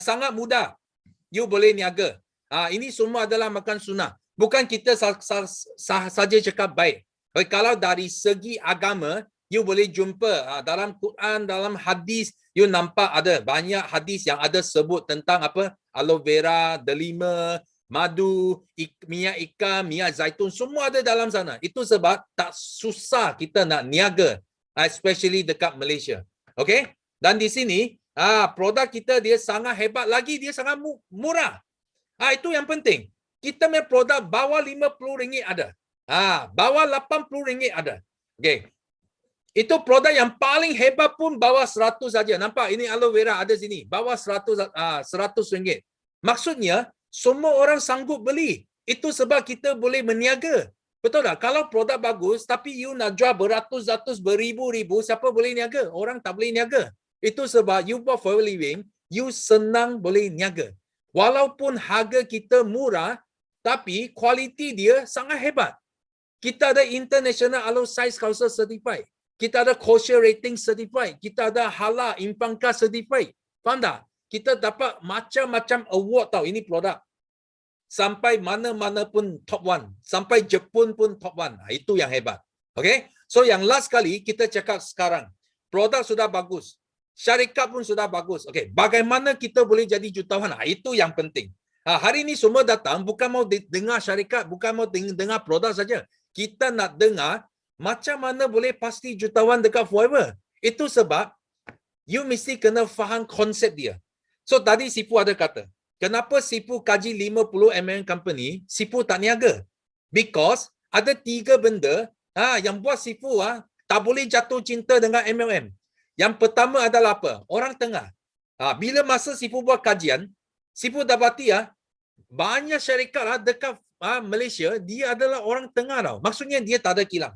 sangat mudah. You boleh niaga. Ini semua adalah makan sunnah. Bukan kita saja cakap baik. Kalau dari segi agama, you boleh jumpa dalam Quran, dalam hadis, you nampak ada banyak hadis yang ada sebut tentang apa? Aloe vera, delima, madu, minyak ikan, minyak zaitun, semua ada dalam sana. Itu sebab tak susah kita nak niaga, especially dekat Malaysia. Okay? Dan di sini, produk kita dia sangat hebat lagi, dia sangat murah. Itu yang penting. Kita punya produk bawah RM50 ada. Bawah RM80 ada. Okay. Itu produk yang paling hebat pun bawah 100 saja. Nampak ini aloe vera ada sini. Bawah 100 ringgit. Maksudnya semua orang sanggup beli. Itu sebab kita boleh meniaga. Betul tak? Kalau produk bagus tapi you nak jual beratus-ratus, beribu-ribu, siapa boleh niaga? Orang tak boleh niaga. Itu sebab you buat forever living, you senang boleh niaga. Walaupun harga kita murah, tapi kualiti dia sangat hebat. Kita ada International Aloe Science Council Certified. Kita ada Kosher Rating Certified. Kita ada Halal Impanka Certified. Faham tak? Kita dapat macam-macam award tau. Ini produk. Sampai mana-mana pun top 1. Sampai Jepun pun top 1. Itu yang hebat. Okay? So yang last kali kita cakap sekarang. Produk sudah bagus. Syarikat pun sudah bagus. Okay. Bagaimana kita boleh jadi jutawan? Itu yang penting. Hari ini semua datang bukan mau dengar syarikat, bukan mau dengar produk saja. Kita nak dengar macam mana boleh pasti jutawan dekat Forever. Itu sebab you mesti kena faham konsep dia. So tadi Sipu ada kata, kenapa Sipu kaji 50 MLM company, Sipu tak niaga? Because ada 3 benda yang buat Sipu tak boleh jatuh cinta dengan MLM. Yang pertama adalah apa? Orang tengah. Bila masa Sipu buat kajian, Sipu dapati banyak syarikat dekat Malaysia, dia adalah orang tengah tau. Maksudnya dia tak ada kilang.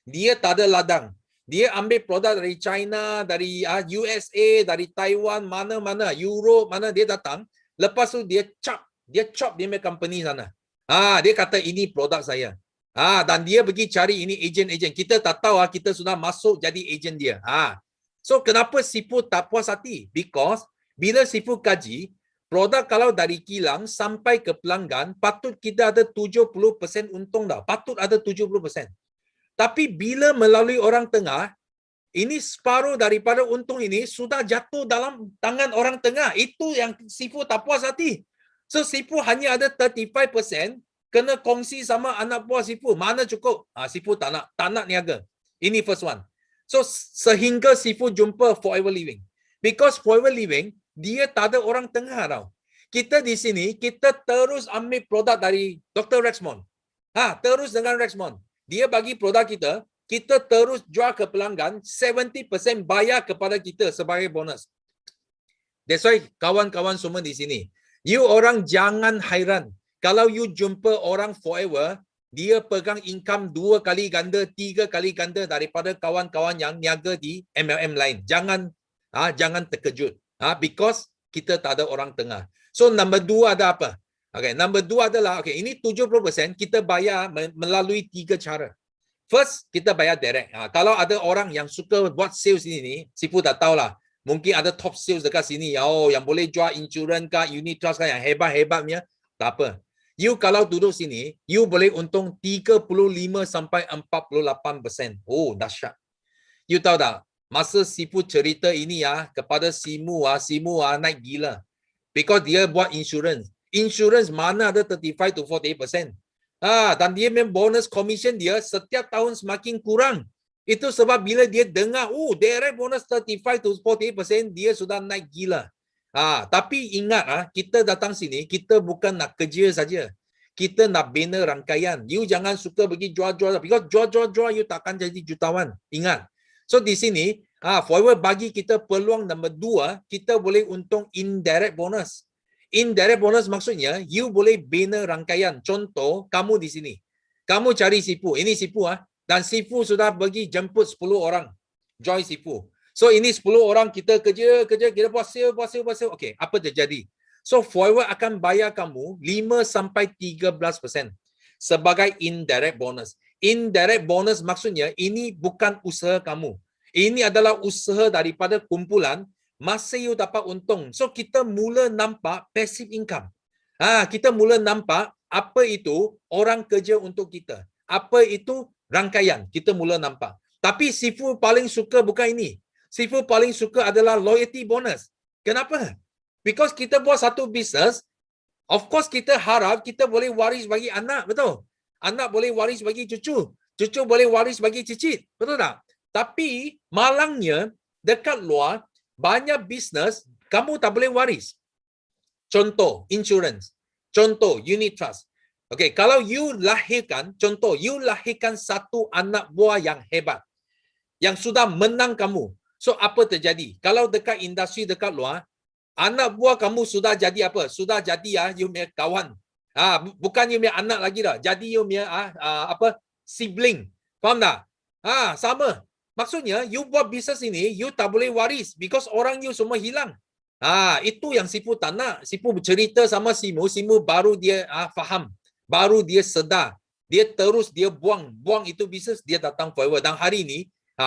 Dia tak ada ladang. Dia ambil produk dari China, dari USA, dari Taiwan, mana-mana, Europe, mana dia datang. Lepas tu dia chop dia punya company sana. Dia kata ini produk saya. Dan dia pergi cari ini ejen-ejen. Kita tak tahu kita sudah masuk jadi ejen dia. So kenapa Sipu tak puas hati? Because bila Sipu kaji, produk kalau dari kilang sampai ke pelanggan, patut kita ada 70% untung dah. Patut ada 70%. Tapi bila melalui orang tengah, ini separuh daripada untung ini sudah jatuh dalam tangan orang tengah. Itu yang Sipu tak puas hati. So Sipu hanya ada 35% kena kongsi sama anak buah Sipu. Mana cukup? Sipu tak nak niaga. Ini first one. So sehingga Sipu jumpa Forever Living. Because Forever Living, dia tak ada orang tengah tau. Kita di sini, kita terus ambil produk dari Dr. Rexmond. Terus dengan Rexmond. Dia bagi produk kita, kita terus jual ke pelanggan, 70% bayar kepada kita sebagai bonus. That's why kawan-kawan semua di sini, you orang jangan hairan. Kalau you jumpa orang Forever, dia pegang income 2 kali ganda, 3 kali ganda daripada kawan-kawan yang niaga di MLM lain. Jangan terkejut. Because kita tak ada orang tengah. So number 2 ada apa? Okay, number 2 adalah ini 70% kita bayar melalui 3 cara. First, kita bayar direct. Kalau ada orang yang suka buat sales ini, Sipu tak tahulah. Mungkin ada top sales dekat sini. Yang boleh jual insurans kah, unit trust kah, yang hebat-hebatnya. Tak apa. You kalau duduk sini, you boleh untung 35 sampai 48%. Oh, dahsyat. You tahu tak? Masa Sipu cerita ini kepada Simu naik gila. Because dia buat insurance. Insurance mana ada 35 to 48%. Dan dia memang bonus commission dia setiap tahun semakin kurang. Itu sebab bila dia dengar, direct bonus 35 to 48%, dia sudah naik gila. Tapi ingat, kita datang sini, kita bukan nak kerja saja. Kita nak bina rangkaian. You jangan suka pergi jual-jual. Because jual-jual, you takkan jadi jutawan. Ingat. So di sini, Forever bagi kita peluang nombor 2, kita boleh untung indirect bonus. Indirect bonus maksudnya, you boleh bina rangkaian. Contoh, kamu di sini. Kamu cari Sipu. Ini Sipu. Dan Sipu sudah pergi jemput 10 orang. Join Sipu. So ini 10 orang kita kerja, kita buat sale. Okay, apa terjadi? So Forever akan bayar kamu 5-13% sebagai indirect bonus. Indirect bonus maksudnya, ini bukan usaha kamu. Ini adalah usaha daripada kumpulan. masa you dapat untung. So kita mula nampak passive income. Kita mula nampak apa itu orang kerja untuk kita. Apa itu rangkaian. Kita mula nampak. Tapi Sifu paling suka bukan ini. Sifu paling suka adalah loyalty bonus. Kenapa? Because kita buat satu bisnes, of course kita harap kita boleh waris bagi anak, betul? Anak boleh waris bagi cucu. Cucu boleh waris bagi cicit. Betul tak? Tapi malangnya dekat luar, banyak bisnes kamu tak boleh waris. Contoh, insurance. Contoh, unit trust. Okay, kalau you lahirkan, contoh, you lahirkan satu anak buah yang hebat. Yang sudah menang kamu. So, apa terjadi? Kalau dekat industri dekat luar, anak buah kamu sudah jadi apa? Sudah jadi you punya kawan. Bukan you punya anak lagi dah. Jadi you punya sibling. Faham tak? Sama. Maksudnya, you buat bisnes ini, you tak boleh waris because orang you semua hilang. Itu yang Sifu tak nak. Sifu bercerita sama Simu baru dia faham. Baru dia sedar. Dia terus dia buang itu bisnes, dia datang forever. Dan hari ini,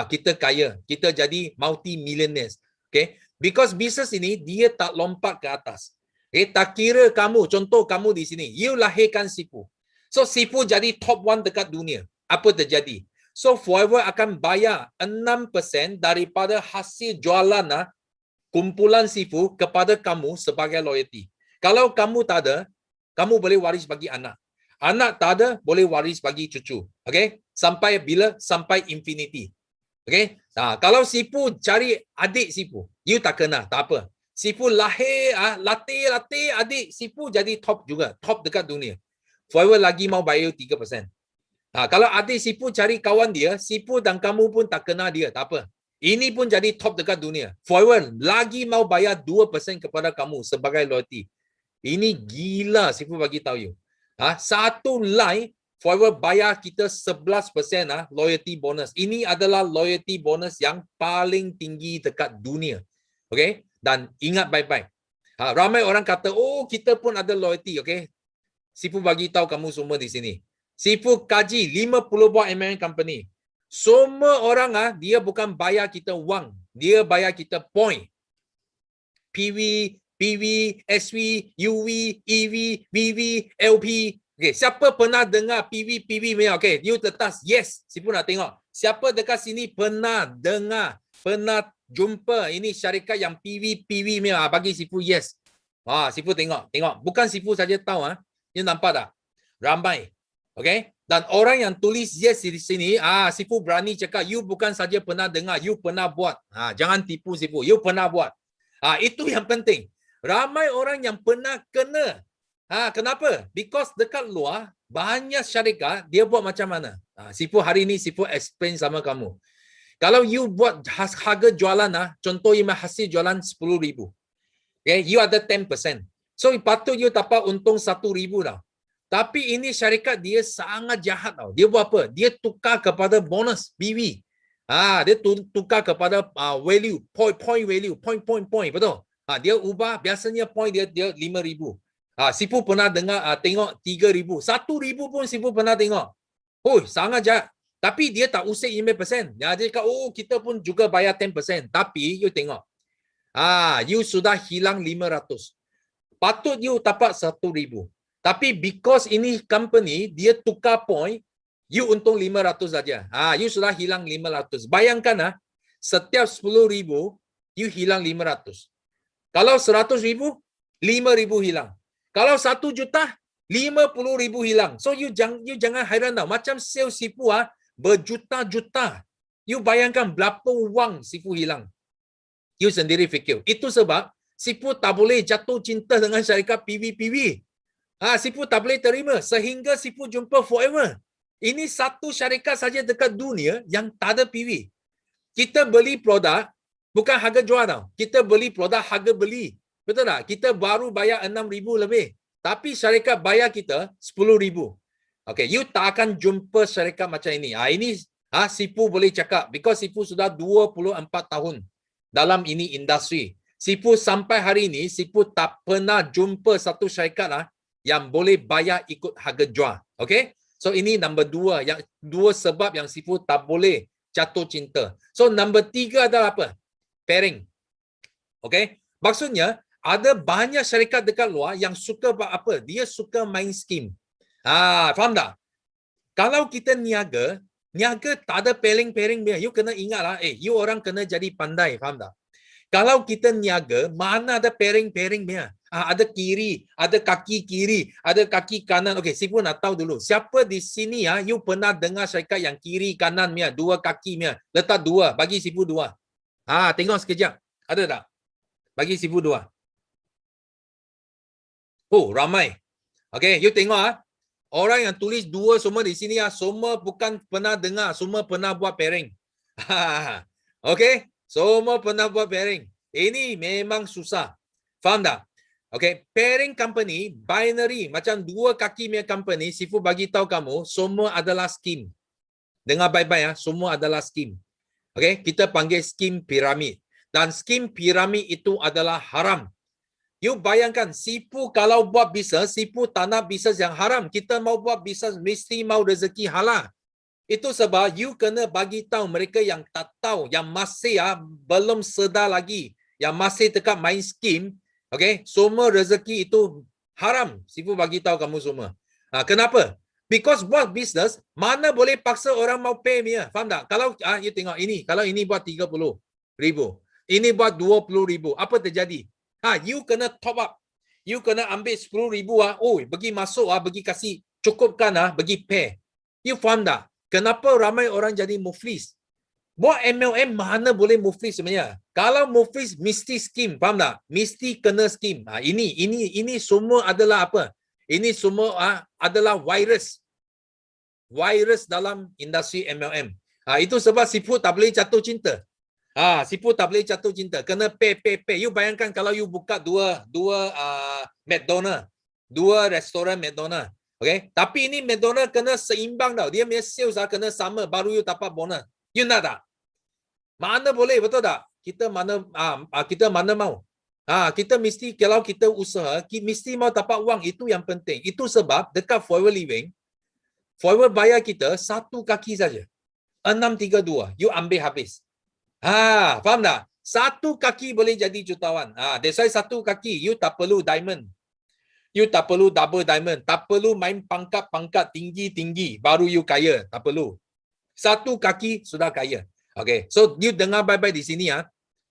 kita kaya. Kita jadi multi-millionaires. Okay? Because bisnes ini, dia tak lompat ke atas. Tak kira kamu, contoh kamu di sini, you lahirkan Sifu. So, Sifu jadi top 1 dekat dunia. Apa terjadi? So, forever akan bayar 6% daripada hasil jualan kumpulan Sifu kepada kamu sebagai loyalty. Kalau kamu tak ada, kamu boleh waris bagi anak. Anak tak ada, boleh waris bagi cucu. Okay? Sampai bila? Sampai infinity. Okay? Kalau Sifu cari adik Sifu, you tak kena, tak apa. Sifu lahir, latih adik Sifu jadi top juga. Top dekat dunia. Forever lagi mau bayar 3%. Kalau adik Sifu cari kawan dia, Sifu dan kamu pun tak kenal dia, tak apa. Ini pun jadi top dekat dunia. Forever lagi mau bayar 2% kepada kamu sebagai loyalty. Ini gila Sifu bagi tahu you. Satu line Forever bayar kita 11% loyalty bonus. Ini adalah loyalty bonus yang paling tinggi dekat dunia. Okay? Dan ingat baik-baik. Ramai orang kata, oh kita pun ada loyalty. Okay? Sifu bagi tahu kamu semua di sini. Sifu kaji 50 buah American company. Semua orang dia bukan bayar kita wang. Dia bayar kita point. PV, SV, UV, EV, VV, LP. Okay, siapa pernah dengar PV punya? Okay, you tetas. Yes, Sifu nak tengok. Siapa dekat sini pernah dengar, pernah jumpa ini syarikat yang PV punya? Bagi Sifu yes. Sifu tengok. Bukan Sifu saja tahu. You nampak tak? Ramai. Okay? Dan orang yang tulis yes di sini, Sifu berani cakap, you bukan saja pernah dengar, you pernah buat. Jangan tipu Sifu, you pernah buat. Itu yang penting. Ramai orang yang pernah kena. Kenapa? Because dekat luar, banyak syarikat, dia buat macam mana? Sifu hari ini, Sifu explain sama kamu. Kalau you buat harga jualan, contoh you hasil jualan 10,000. Okay? You ada 10%. So, patut you dapat untung 1,000 dah. Tapi ini syarikat dia sangat jahat tau. Dia buat apa? Dia tukar kepada bonus, BV. Dia tukar kepada value, point value, point. Betul? Dia ubah, biasanya point dia 5,000. Sifu pernah dengar, tengok 3,000. 1,000 pun Sifu pernah tengok. Sangat jahat. Tapi dia tak usik 5%. Dia cakap, kita pun juga bayar 10%. Tapi, you tengok. You sudah hilang 500. Patut you dapat 1,000. Tapi because ini company, dia tukar point, you untung 500 saja. You sudah hilang 500. Bayangkan, setiap 10,000, you hilang 500. Kalau 100,000, 5,000 hilang. Kalau 1 juta, 50,000 hilang. So, you jangan hairan tau. Macam sales Sifu, berjuta-juta. You bayangkan berapa wang Sifu hilang. You sendiri fikir. Itu sebab, Sifu tak boleh jatuh cinta dengan syarikat PV. Sifu tak boleh terima sehingga Sifu jumpa forever. Ini satu syarikat saja dekat dunia yang tak ada PV. Kita beli produk bukan harga jual tau. Kita beli produk harga beli. Betul tak? Kita baru bayar 6,000 lebih. Tapi syarikat bayar kita 10,000. Okay, you tak akan jumpa syarikat macam ini. Ini Sifu boleh cakap because Sifu sudah 24 tahun dalam ini industri. Sifu sampai hari ini Sifu tak pernah jumpa satu syarikat yang boleh bayar ikut harga jual. Okay? So, ini number 2. Yang 2 sebab yang Sifu tak boleh jatuh cinta. So, number 3 adalah apa? Pairing. Okay? Maksudnya, ada banyak syarikat dekat luar yang suka buat apa? Dia suka main skim. Faham tak? Kalau kita niaga tak ada pairing-pairing dia. You kena ingat lah, you orang kena jadi pandai, faham tak? Kalau kita niaga, mana ada pairing-pairing dia? Ada kiri, ada kaki kiri, ada kaki kanan. Okey, Sifu nak tahu dulu. Siapa di sini you pernah dengar syarikat yang kiri kanan dia, dua kaki dia? Letak dua, bagi Sifu dua. Tengok sekejap. Ada tak? Bagi Sifu dua. Oh, ramai. Okey, you tengok orang yang tulis dua semua di sini semua bukan pernah dengar, semua pernah buat pairing. Okey, semua pernah buat pairing. Ini memang susah. Faham tak? Okey, pairing company, binary, macam dua kaki punya company, Sifu bagi tahu kamu, semua adalah skim. Dengar baik-baik semua adalah skim. Okey, kita panggil skim piramid. Dan skim piramid itu adalah haram. You bayangkan, Sifu kalau buat bisnes, Sifu tak nak bisnes yang haram. Kita mau buat bisnes, mesti mau rezeki halal. Itu sebab you kena bagi tahu mereka yang tak tahu, yang masih belum sedar lagi, yang masih dekat main skim, okay, semua rezeki itu haram. Sifu bagi tahu kamu semua. Kenapa? Because buat bisnes, mana boleh paksa orang mau pay dia. Faham tak? Kalau you tengok ini, kalau ini buat 30,000, ini buat 20,000, apa terjadi? You kena top up. You kena ambil 10,000 bagi masuk bagi kasih cukupkan bagi pay. You faham tak? Kenapa ramai orang jadi muflis? Buat MLM mana boleh muflis sebenarnya? Kalau muflis mesti skim, faham tak? Mesti kena skim. Ini semua adalah apa? Ini semua adalah virus. Virus dalam industri MLM. Itu sebab Sifu tak boleh jatuh cinta. Sifu tak boleh jatuh cinta. Kena pay. You bayangkan kalau you buka dua McDonald, dua restoran McDonald. Okay? Tapi ini McDonald kena seimbang tau. Dia punya sales kena sama baru you dapat bonus. You nak tak? Mana boleh, betul tak? Kita mana mau? Kita mesti, kalau kita usaha, mesti mau dapat wang. Itu yang penting. Itu sebab dekat Forever Living, Forever bayar kita satu kaki saja. 632. You ambil habis. Faham tak? Satu kaki boleh jadi jutawan. That's why satu kaki, you tak perlu diamond. You tak perlu double diamond. Tak perlu main pangkat-pangkat tinggi-tinggi. Baru you kaya. Tak perlu. Satu kaki sudah kaya. Okay. So, you dengar baik-baik di sini.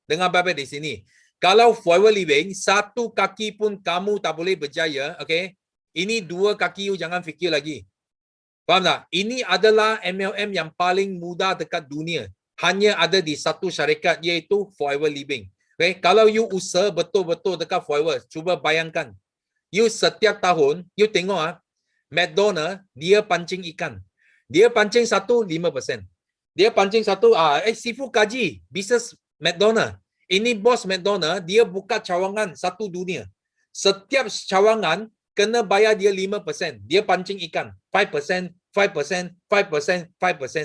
Dengar baik-baik di sini. Kalau Forever Living, satu kaki pun kamu tak boleh berjaya. Okay. Ini dua kaki you jangan fikir lagi. Faham tak? Ini adalah MLM yang paling mudah dekat dunia. Hanya ada di satu syarikat, iaitu Forever Living. Okay? Kalau you usaha betul-betul dekat Forever, cuba bayangkan. You setiap tahun, you tengok McDonald, dia pancing ikan. Dia pancing 5%. Dia pancing Sifu kaji bisnes McDonald. Ini bos McDonald, dia buka cawangan satu dunia. Setiap cawangan kena bayar dia 5%. Dia pancing ikan. 5%.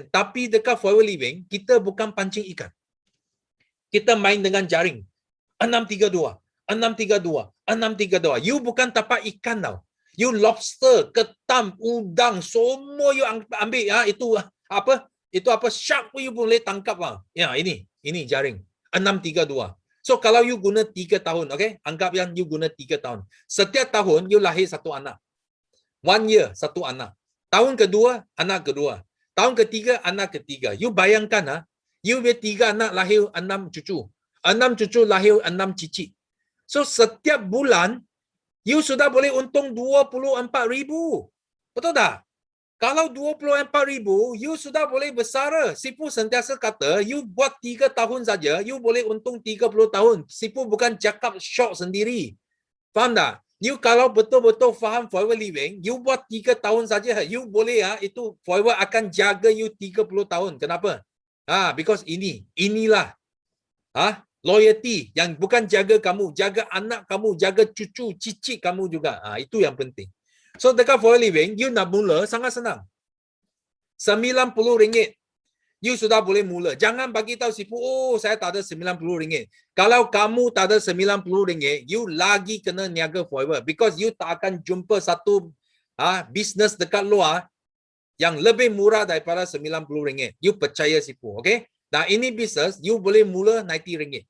Tapi dekat Forever Living, kita bukan pancing ikan. Kita main dengan jaring. 632. You bukan tapak ikan tau. You lobster, ketam, udang, semua you ambil. Itu apa? Shark pun you boleh tangkap. Ini jaring. 632. So kalau you guna 3 tahun, okay? Anggap yang you guna 3 tahun. Setiap tahun you lahir satu anak. 1 year, satu anak. Tahun kedua, anak kedua. Tahun ketiga, anak ketiga. You bayangkan, you punya 3 anak lahir 6 cucu. 6 cucu lahir 6 cicit. So, setiap bulan, you sudah boleh untung 24,000. Betul tak? Kalau 24,000, you sudah boleh bersara. Sifu sentiasa kata, you buat 3 tahun saja, you boleh untung 30 tahun. Sifu bukan cakap short sendiri. Faham tak? You kalau betul-betul faham Forever Living, you buat 3 tahun saja, you boleh itu Forever akan jaga you 30 tahun. Kenapa? Because inilah loyalty yang bukan jaga kamu, jaga anak kamu, jaga cucu, cicit kamu juga. Itu yang penting. So dekat Forever Living, you nak mula sangat senang. RM90. You sudah boleh mula. Jangan bagi tahu Sifu, saya tak ada RM90. Kalau kamu tak ada RM90, you lagi kena niaga Forever. Because you tak akan jumpa satu bisnes dekat luar yang lebih murah daripada RM90. You percaya Sifu, okay? Dan ini bisnes, you boleh mula RM90.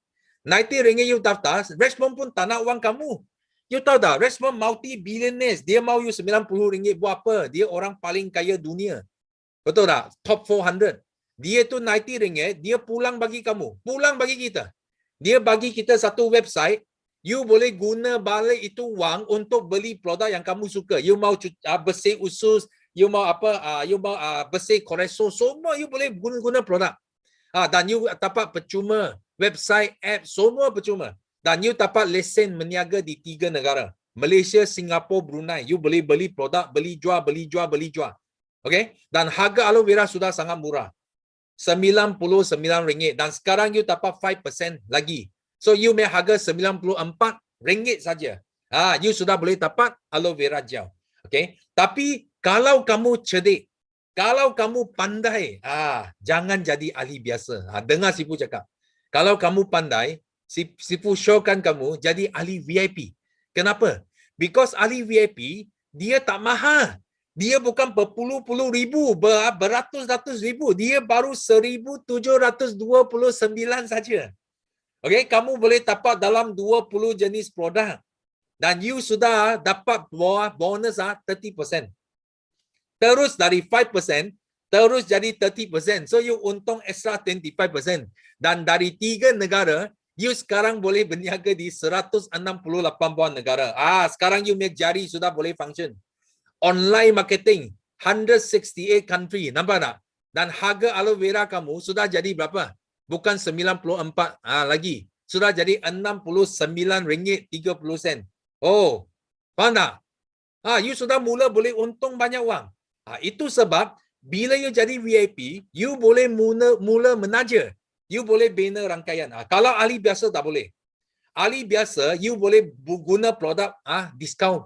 RM90 you daftar, Richmond pun tak nak wang kamu. You tahu tak, Richmond multi-billionaires, dia mau you RM90 buat apa? Dia orang paling kaya dunia. Betul tak? Top 400. Dia tu RM90, dia pulang bagi kamu. Pulang bagi kita. Dia bagi kita satu website, you boleh guna balik itu wang untuk beli produk yang kamu suka. You mau bersih usus, you mau apa, you mau bersih kolesterol, semua you boleh guna produk. Dan you dapat percuma, website, app, semua percuma. Dan you dapat lesen meniaga di 3 negara. Malaysia, Singapura, Brunei. You boleh beli produk, beli jual, beli jual, beli jual. Okay? Dan harga aloe vera sudah sangat murah. RM99. Dan sekarang you dapat 5% lagi. So you punya harga RM94 saja. You sudah boleh dapat aloe vera gel. Okay? Tapi kalau kamu cerdik, kalau kamu pandai, jangan jadi ahli biasa. Dengar Sifu cakap. Kalau kamu pandai, Sifu showkan kamu jadi ahli VIP. Kenapa? Because ahli VIP, dia tak mahal. Dia bukan berpuluh-puluh ribu, beratus-ratus ribu. Dia baru RM1,729 saja. Okay, kamu boleh dapat dalam 20 jenis produk. Dan you sudah dapat bonus 30%. Terus dari 5%, terus jadi 30%. So you untung extra 25%. Dan dari 3 negara, you sekarang boleh berniaga di 168 buah negara. Sekarang you make jari sudah boleh function. Online marketing, 168 country. Nampak tak? Dan harga aloe vera kamu sudah jadi berapa? Bukan 94 lagi. Sudah jadi RM69.30. Oh, faham tak? You sudah mula boleh untung banyak wang. Itu sebab bila you jadi VIP, you boleh mula menaja. You boleh bina rangkaian. Kalau ahli biasa tak boleh. Ahli biasa, you boleh guna produk diskaun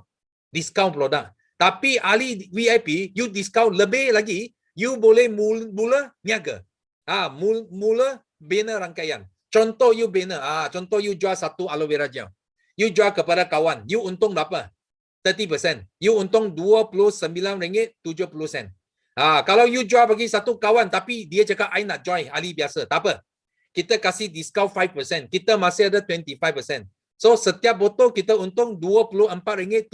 produk. Tapi ahli VIP, you diskaun lebih lagi, you boleh mula niaga. Mula bina rangkaian. Contoh you bina, contoh you jual satu aloe vera gel. You jual kepada kawan, you untung berapa? 30%. You untung RM29.70. Kalau you jual bagi satu kawan tapi dia cakap I nak join ahli biasa, tak apa. Kita kasih diskaun 5%. Kita masih ada 25%. So setiap botol kita untung RM24.75.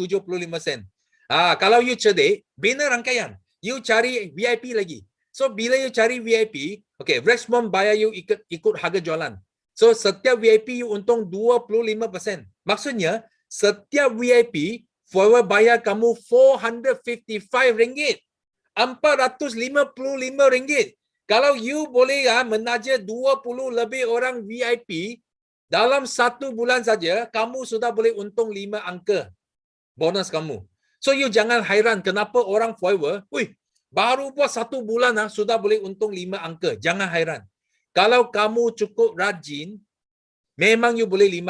Kalau you cerdik, bina rangkaian. You cari VIP lagi. So bila you cari VIP, okay, Richmond bayar you ikut harga jualan. So setiap VIP you untung 25%. Maksudnya setiap VIP forever bayar kamu RM455. RM455. Kalau you boleh menaja 20 lebih orang VIP dalam 1 bulan saja, kamu sudah boleh untung 5 angka bonus kamu. So you jangan hairan kenapa orang forever, baru buat 1 bulan sudah boleh untung 5 angka. Jangan hairan. Kalau kamu cukup rajin, memang you boleh 5